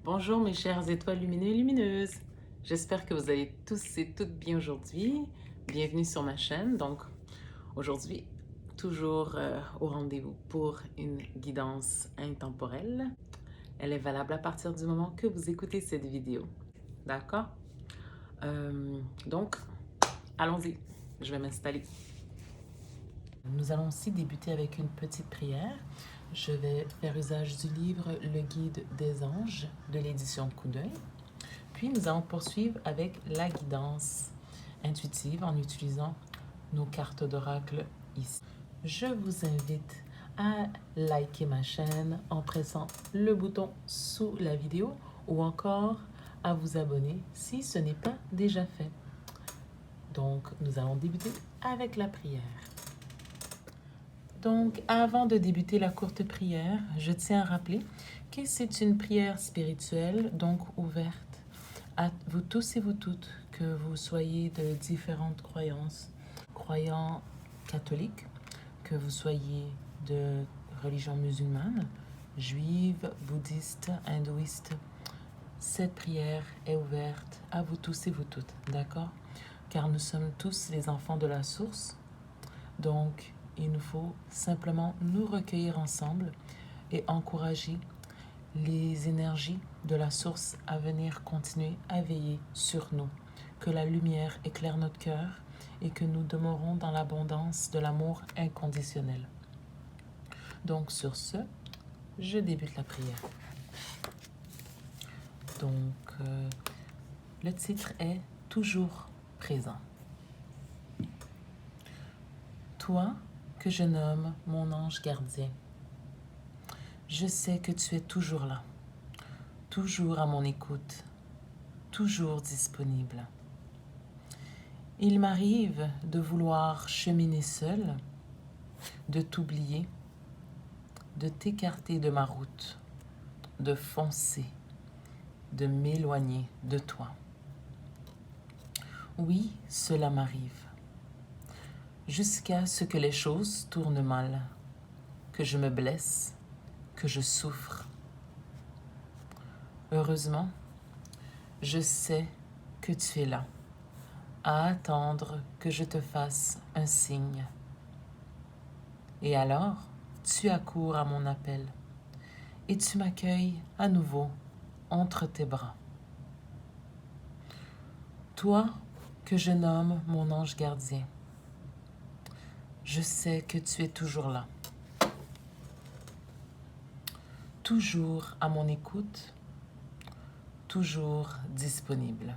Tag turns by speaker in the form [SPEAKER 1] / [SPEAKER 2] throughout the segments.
[SPEAKER 1] Bonjour mes chères étoiles lumineux et lumineuses. J'espère que vous allez tous et toutes bien aujourd'hui. Bienvenue sur ma chaîne. Donc aujourd'hui, toujours au rendez-vous pour une guidance intemporelle. Elle est valable à partir du moment que vous écoutez cette vidéo. D'accord? Donc, allons-y. Je vais m'installer. Nous allons aussi débuter avec une petite prière. Je vais faire usage du livre Le Guide des anges de l'édition Coup d'œil. Puis nous allons poursuivre avec la guidance intuitive en utilisant nos cartes d'oracle ici. Je vous invite à liker ma chaîne en pressant le bouton sous la vidéo ou encore à vous abonner si ce n'est pas déjà fait. Donc, nous allons débuter avec la prière. Donc, avant de débuter la courte prière, je tiens à rappeler que c'est une prière spirituelle, donc ouverte à vous tous et vous toutes, que vous soyez de différentes croyances, croyants catholiques, que vous soyez de religion musulmane, juive, bouddhiste, hindouiste. Cette prière est ouverte à vous tous et vous toutes, d'accord? Car nous sommes tous les enfants de la source, donc il nous faut simplement nous recueillir ensemble et encourager les énergies de la source à venir continuer à veiller sur nous. Que la lumière éclaire notre cœur et que nous demeurons dans l'abondance de l'amour inconditionnel. Donc sur ce, je débute la prière. Donc le titre est Toujours présent. Toi que je nomme mon ange gardien, je sais que tu es toujours là, toujours à mon écoute, toujours disponible. Il m'arrive de vouloir cheminer seul, de t'oublier, de t'écarter de ma route, de foncer, de m'éloigner de toi. Oui, cela m'arrive, jusqu'à ce que les choses tournent mal, que je me blesse, que je souffre. Heureusement, je sais que tu es là, à attendre que je te fasse un signe. Et alors, tu accours à mon appel et tu m'accueilles à nouveau entre tes bras. Toi que je nomme mon ange gardien, je sais que tu es toujours là, toujours à mon écoute, toujours disponible.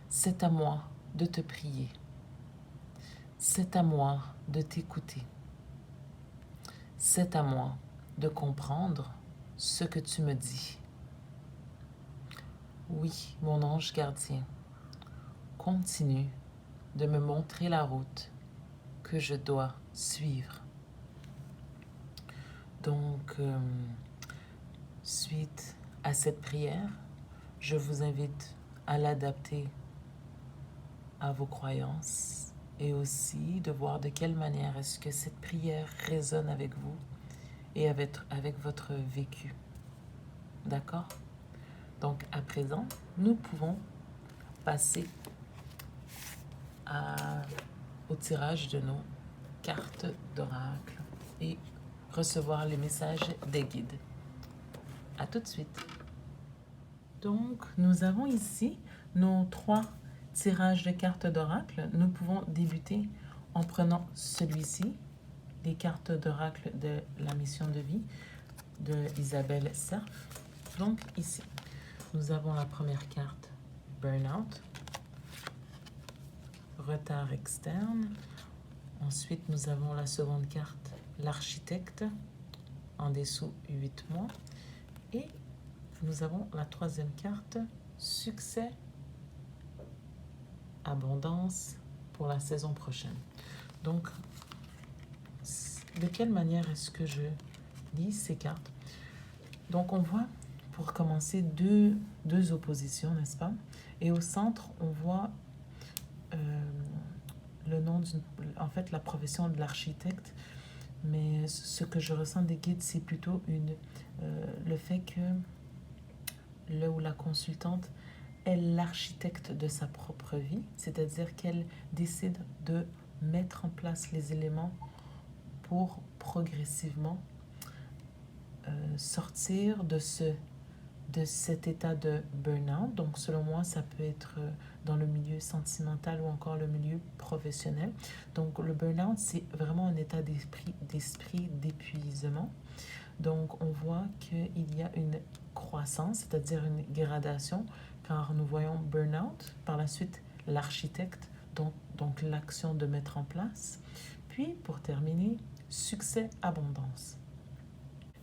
[SPEAKER 1] C'est à moi de te prier, c'est à moi de t'écouter, c'est à moi de comprendre ce que tu me dis. Oui, mon ange gardien, continue de me montrer la route que je dois suivre. Donc, suite à cette prière, je vous invite à l'adapter à vos croyances et aussi de voir de quelle manière est-ce que cette prière résonne avec vous et avec votre vécu. D'accord? Donc, à présent, nous pouvons passer au tirage de nos cartes d'oracle et recevoir les messages des guides. À tout de suite. Donc, nous avons ici nos 3 tirages de cartes d'oracle. Nous pouvons débuter en prenant celui-ci, les cartes d'oracle de la mission de vie de Isabelle Cerf. Donc, ici, nous avons la première carte, Burnout, retard externe. Ensuite, nous avons la seconde carte, l'architecte, en dessous 8 mois. Et nous avons la troisième carte, succès, abondance pour la saison prochaine. Donc, de quelle manière est-ce que je lis ces cartes? Donc, on voit, pour commencer, deux oppositions, n'est-ce pas? Et au centre, on voit le nom en fait, la profession de l'architecte. Mais mais ce que je ressens des guides, c'est plutôt le fait que le ou la consultante est l'architecte de sa propre vie, c'est-à-dire qu'elle décide de mettre en place les éléments pour progressivement sortir de cet état de burn-out. Donc, selon moi, ça peut être dans le milieu sentimental ou encore le milieu professionnel. Donc, le burn-out, c'est vraiment un état d'esprit d'épuisement. Donc, on voit qu'il y a une croissance, c'est-à-dire une gradation, car nous voyons burn-out, par la suite l'architecte, donc l'action de mettre en place. Puis, pour terminer, succès, abondance.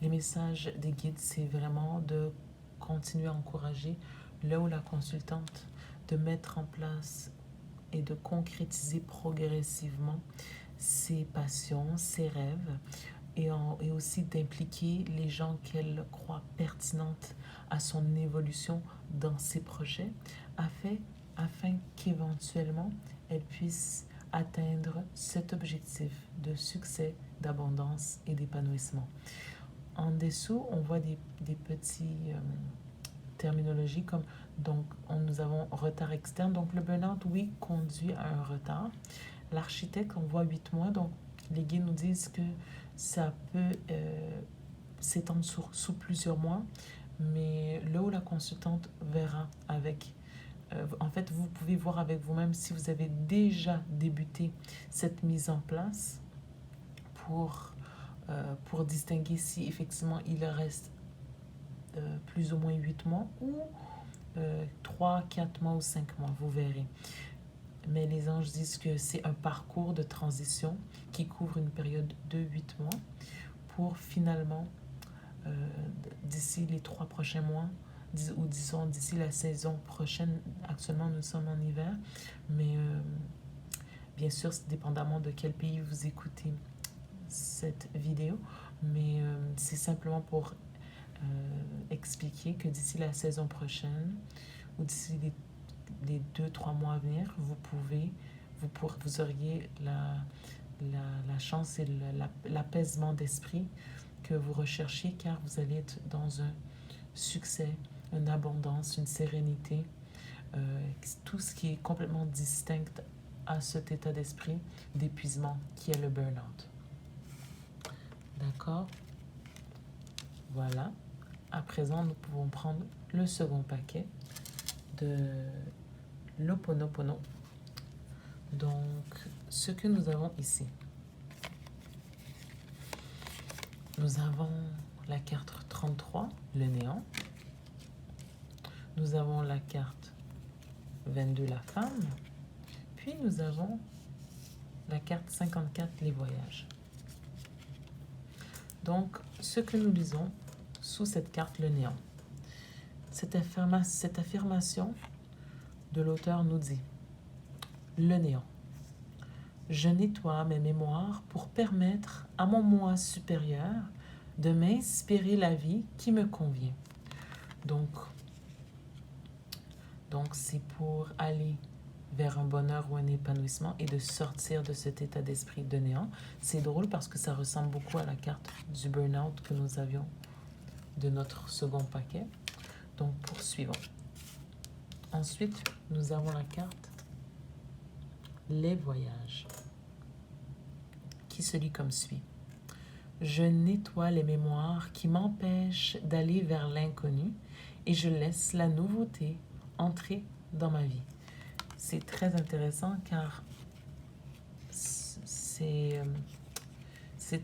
[SPEAKER 1] Les messages des guides, c'est vraiment de continuer à encourager le ou la consultante de mettre en place et de concrétiser progressivement ses passions, ses rêves et aussi d'impliquer les gens qu'elle croit pertinentes à son évolution dans ses projets afin qu'éventuellement elle puisse atteindre cet objectif de succès, d'abondance et d'épanouissement. En dessous, on voit des petits terminologies comme, donc, nous avons retard externe. Donc, le burn-out, oui, conduit à un retard. L'architecte, on voit 8 mois. Donc, les guides nous disent que ça peut s'étendre sous plusieurs mois. Mais là où la consultante verra avec... en fait, vous pouvez voir avec vous-même si vous avez déjà débuté cette mise en place pour distinguer si effectivement il reste plus ou moins 8 mois ou 3, 4 mois ou 5 mois, vous verrez. Mais les anges disent que c'est un parcours de transition qui couvre une période de 8 mois pour finalement, d'ici les 3 prochains mois, ou disons d'ici la saison prochaine, actuellement nous sommes en hiver, mais bien sûr, c'est dépendamment de quel pays vous écoutez cette vidéo, mais c'est simplement pour expliquer que d'ici la saison prochaine ou d'ici les 2-3 mois à venir, vous auriez la chance et l'apaisement d'esprit que vous recherchez, car vous allez être dans un succès, une abondance, une sérénité, tout ce qui est complètement distinct à cet état d'esprit d'épuisement qui est le burn-out. D'accord? Voilà. À présent, nous pouvons prendre le second paquet de l'Ho'oponopono. Donc, ce que nous avons ici. Nous avons la carte 33, le néant. Nous avons la carte 22, la femme. Puis nous avons la carte 54, les voyages. Donc, ce que nous lisons sous cette carte, le néant. Cette affirmation de l'auteur nous dit: le néant. Je nettoie mes mémoires pour permettre à mon moi supérieur de m'inspirer la vie qui me convient. Donc c'est pour aller vers un bonheur ou un épanouissement et de sortir de cet état d'esprit de néant. C'est drôle parce que ça ressemble beaucoup à la carte du burn-out que nous avions de notre second paquet. Donc, poursuivons. Ensuite, nous avons la carte les voyages, qui se lit comme suit. Je nettoie les mémoires qui m'empêchent d'aller vers l'inconnu et je laisse la nouveauté entrer dans ma vie. C'est très intéressant car c'est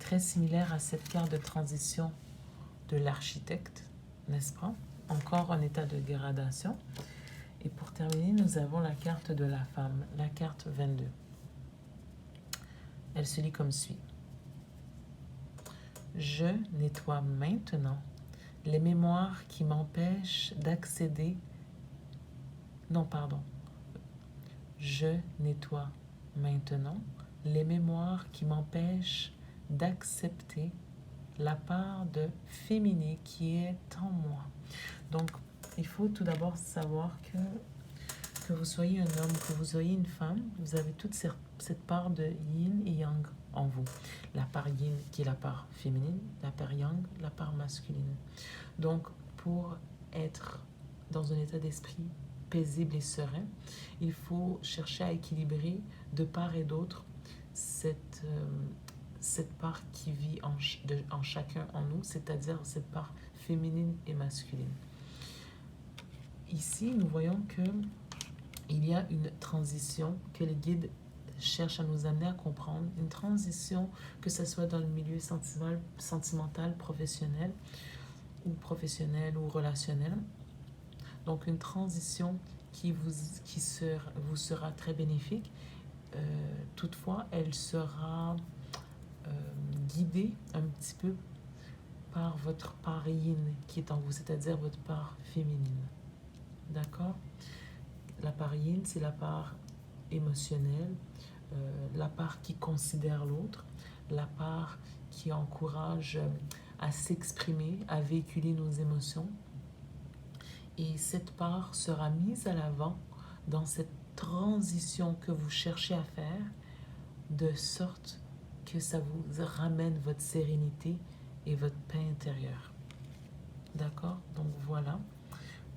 [SPEAKER 1] très similaire à cette carte de transition de l'architecte, n'est-ce pas? Encore un état de gradation. Et pour terminer, nous avons la carte de la femme, la carte 22. Elle se lit comme suit. Je nettoie maintenant les mémoires qui m'empêchent d'accéder... Non, pardon. Je nettoie maintenant les mémoires qui m'empêchent d'accepter la part de féminin qui est en moi. Donc, il faut tout d'abord savoir que vous soyez un homme, que vous soyez une femme, vous avez toute cette part de yin et yang en vous. La part yin qui est la part féminine, la part yang, la part masculine. Donc, pour être dans un état d'esprit paisible et serein, il faut chercher à équilibrer de part et d'autre cette part qui vit en chacun en nous, c'est-à-dire cette part féminine et masculine. Ici, nous voyons que il y a une transition que les guides cherchent à nous amener à comprendre, une transition que ce soit dans le milieu sentimental, professionnel ou relationnel. Donc, une transition qui vous sera très bénéfique. Toutefois, elle sera guidée un petit peu par votre part yin qui est en vous, c'est-à-dire votre part féminine. D'accord? La part yin, c'est la part émotionnelle, la part qui considère l'autre, la part qui encourage à s'exprimer, à véhiculer nos émotions. Et cette part sera mise à l'avant dans cette transition que vous cherchez à faire, de sorte que ça vous ramène votre sérénité et votre paix intérieure. D'accord? Donc voilà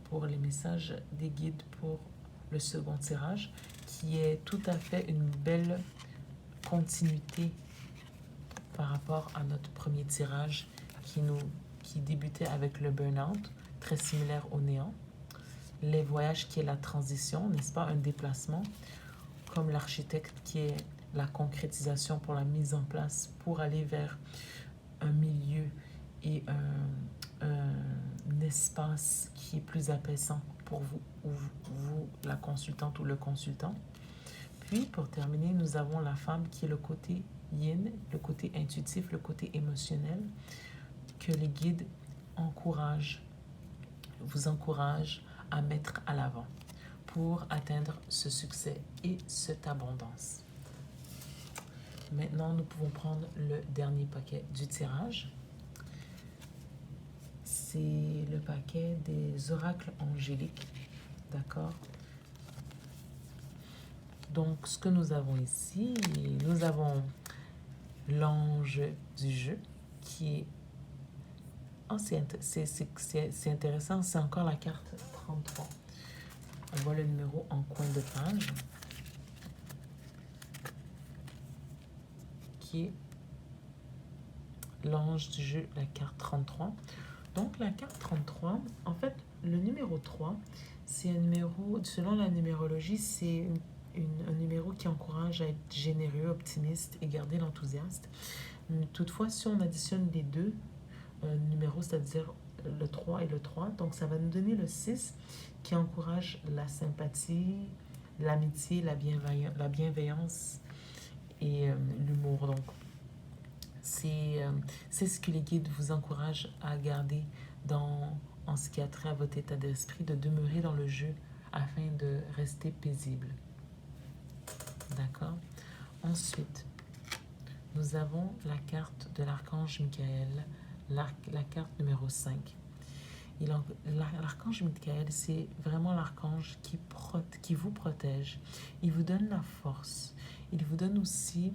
[SPEAKER 1] pour les messages des guides pour le second tirage, qui est tout à fait une belle continuité par rapport à notre premier tirage qui débutait avec le burn-out, très similaire au néant. Les voyages qui est la transition, n'est-ce pas, un déplacement, comme l'architecte qui est la concrétisation pour la mise en place, pour aller vers un milieu et un espace qui est plus apaisant pour vous, ou vous, la consultante ou le consultant. Puis, pour terminer, nous avons la femme qui est le côté yin, le côté intuitif, le côté émotionnel, que les guides vous encouragent à mettre à l'avant pour atteindre ce succès et cette abondance. Maintenant, nous pouvons prendre le dernier paquet du tirage. C'est le paquet des oracles angéliques. D'accord? Donc, ce que nous avons ici, nous avons l'ange du jeu qui est... Oh, c'est intéressant, c'est encore la carte 33. On voit le numéro en coin de page, qui est l'ange du jeu, la carte 33. Donc, la carte 33, en fait, le numéro 3, c'est un numéro, selon la numérologie, c'est un numéro qui encourage à être généreux, optimiste et garder l'enthousiasme. Toutefois, si on additionne les deux numéros, c'est-à-dire le 3 et le 3, donc ça va nous donner le 6 qui encourage la sympathie, l'amitié, la bienveillance et l'humour. Donc, c'est ce que les guides vous encouragent à garder en ce qui a trait à votre état d'esprit, de demeurer dans le jeu afin de rester paisible. D'accord? Ensuite, nous avons la carte de l'archange Michael, la carte numéro 5. L'archange Michael, c'est vraiment l'archange qui vous protège. Il vous donne la force. Il vous donne aussi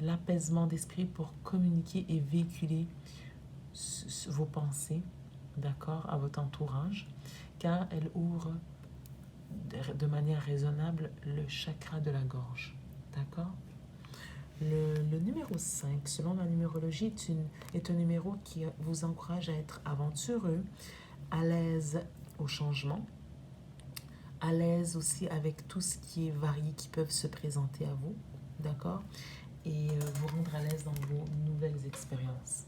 [SPEAKER 1] l'apaisement d'esprit pour communiquer et véhiculer vos pensées, d'accord, à votre entourage, car elle ouvre de manière raisonnable le chakra de la gorge, d'accord? Le numéro 5, selon la numérologie, est un numéro qui vous encourage à être aventureux, à l'aise au changement, à l'aise aussi avec tout ce qui est varié qui peuvent se présenter à vous, d'accord? Et vous rendre à l'aise dans vos nouvelles expériences,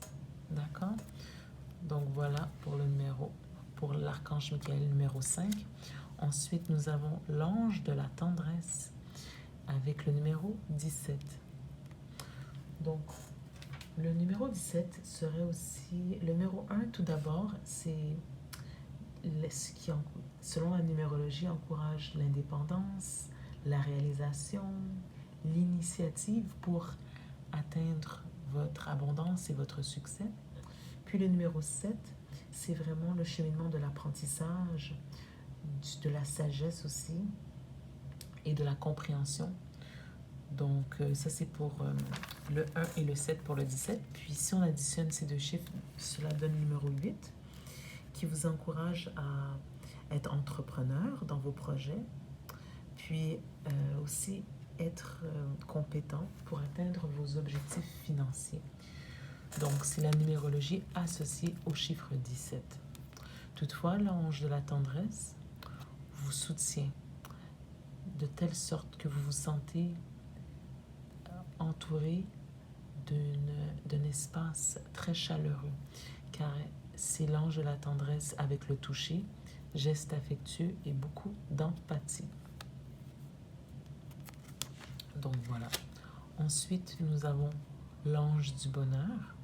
[SPEAKER 1] d'accord? Donc voilà pour l'archange Michael numéro 5. Ensuite, nous avons l'ange de la tendresse avec le numéro 17. Donc, le numéro 17 serait aussi... Le numéro 1, tout d'abord, c'est ce qui, selon la numérologie, encourage l'indépendance, la réalisation, l'initiative pour atteindre votre abondance et votre succès. Puis le numéro 7, c'est vraiment le cheminement de l'apprentissage, de la sagesse aussi, et de la compréhension Donc, ça, c'est pour le 1 et le 7 pour le 17. Puis, si on additionne ces deux chiffres, cela donne le numéro 8, qui vous encourage à être entrepreneur dans vos projets, puis aussi être compétent pour atteindre vos objectifs financiers. Donc, c'est la numérologie associée au chiffre 17. Toutefois, l'ange de la tendresse vous soutient de telle sorte que vous vous sentez entouré d'un espace très chaleureux, car c'est l'ange de la tendresse avec le toucher, geste affectueux et beaucoup d'empathie. Donc voilà. Ensuite, nous avons l'ange du bonheur.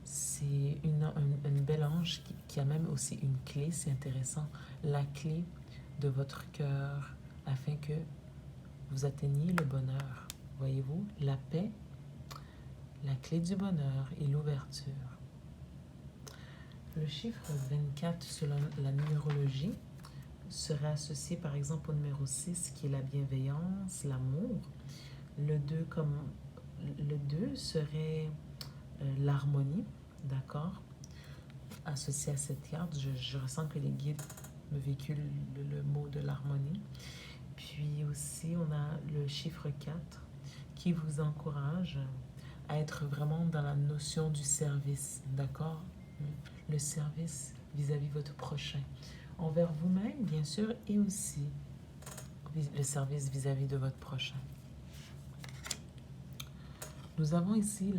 [SPEAKER 1] C'est une belle ange qui a même aussi une clé, c'est intéressant, la clé de votre cœur afin que vous atteigniez le bonheur. Voyez-vous, la paix, la clé du bonheur et l'ouverture. Le chiffre 24 selon la numérologie serait associé par exemple au numéro 6 qui est la bienveillance, l'amour. Le 2 serait l'harmonie, d'accord? Associé à cette carte, je ressens que les guides me véhiculent le mot de l'harmonie. Puis aussi, on a le chiffre 4 qui vous encourage à être vraiment dans la notion du service, d'accord? Le service vis-à-vis de votre prochain, envers vous-même, bien sûr, et aussi le service vis-à-vis de votre prochain. Nous avons ici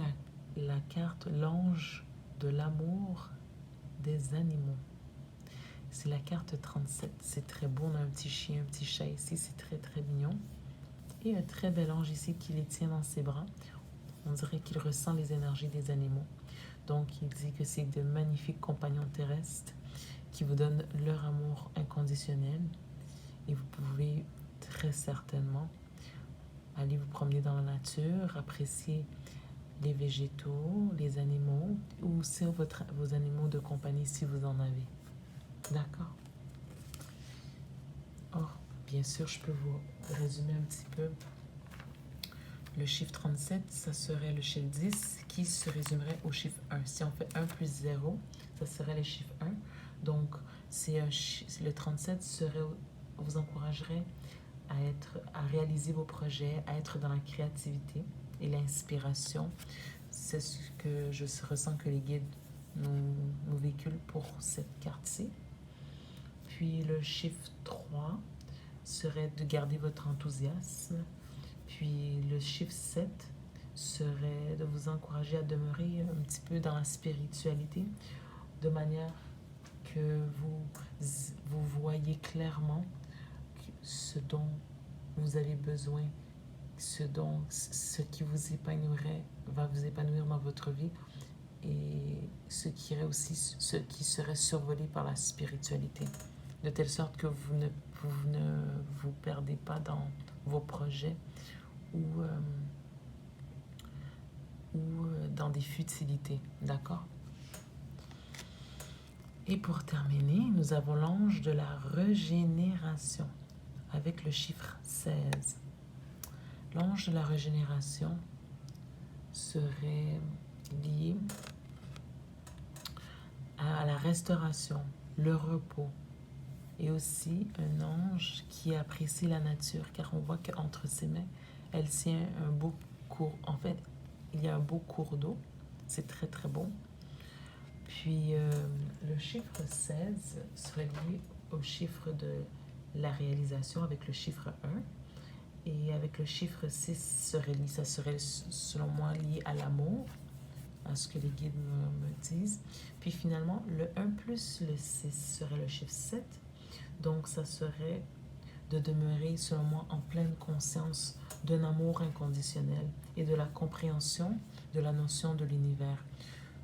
[SPEAKER 1] la carte l'ange de l'amour des animaux. C'est la carte 37. C'est très beau. On a un petit chien, un petit chat ici. C'est très, très mignon. Et un très bel ange ici qui les tient dans ses bras. On dirait qu'il ressent les énergies des animaux. Donc, il dit que c'est de magnifiques compagnons terrestres qui vous donnent leur amour inconditionnel. Et vous pouvez très certainement aller vous promener dans la nature, apprécier les végétaux, les animaux, ou aussi vos animaux de compagnie si vous en avez. D'accord? Or, bien sûr, je peux vous résumer un petit peu. Le chiffre 37, ça serait le chiffre 10 qui se résumerait au chiffre 1. Si on fait 1 plus 0, ça serait le chiffre 1. Donc, le 37 vous encouragerait à réaliser vos projets, à être dans la créativité et l'inspiration. C'est ce que je ressens que les guides nous véhiculent pour cette carte-ci. Puis le chiffre 3 serait de garder votre enthousiasme. Puis le chiffre 7 serait de vous encourager à demeurer un petit peu dans la spiritualité, de manière que vous voyez clairement ce dont vous avez besoin, ce qui vous épanouirait, va vous épanouir dans votre vie, et ce qui serait survolé par la spiritualité, de telle sorte que vous ne vous perdez pas dans vos projets ou dans des futilités, d'accord? Et pour terminer, nous avons l'ange de la régénération avec le chiffre 16. L'ange de la régénération serait lié à la restauration, le repos, et aussi un ange qui apprécie la nature, car on voit qu'entre ses mains, elle tient un beau cours. En fait, il y a un beau cours d'eau. C'est très, très beau. Puis, le chiffre 16 serait lié au chiffre de la réalisation avec le chiffre 1. Et avec le chiffre 6, ça serait, selon moi, lié à l'amour, à ce que les guides me disent. Puis finalement, le 1 plus le 6 serait le chiffre 7. Donc, ça serait de demeurer, selon moi, en pleine conscience d'un amour inconditionnel et de la compréhension de la notion de l'univers.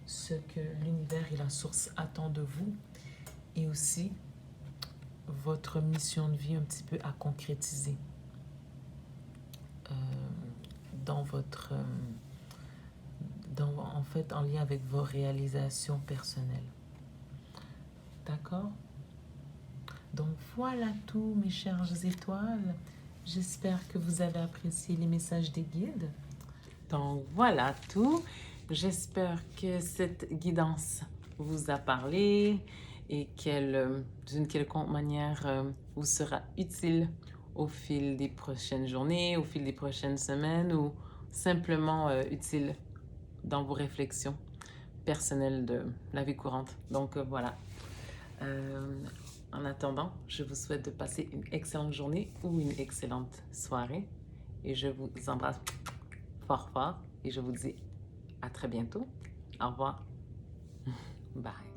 [SPEAKER 1] Ce que l'univers et la source attendent de vous, et aussi votre mission de vie un petit peu à concrétiser dans votre... en fait, en lien avec vos réalisations personnelles. D'accord? Donc voilà tout, mes chères étoiles. J'espère que vous avez apprécié les messages des guides. Donc voilà tout. J'espère que cette guidance vous a parlé et qu'elle, d'une quelconque manière, vous sera utile au fil des prochaines journées, au fil des prochaines semaines ou simplement utile dans vos réflexions personnelles de la vie courante. Donc voilà. En attendant, je vous souhaite de passer une excellente journée ou une excellente soirée et je vous embrasse fort fort et je vous dis à très bientôt. Au revoir. Bye.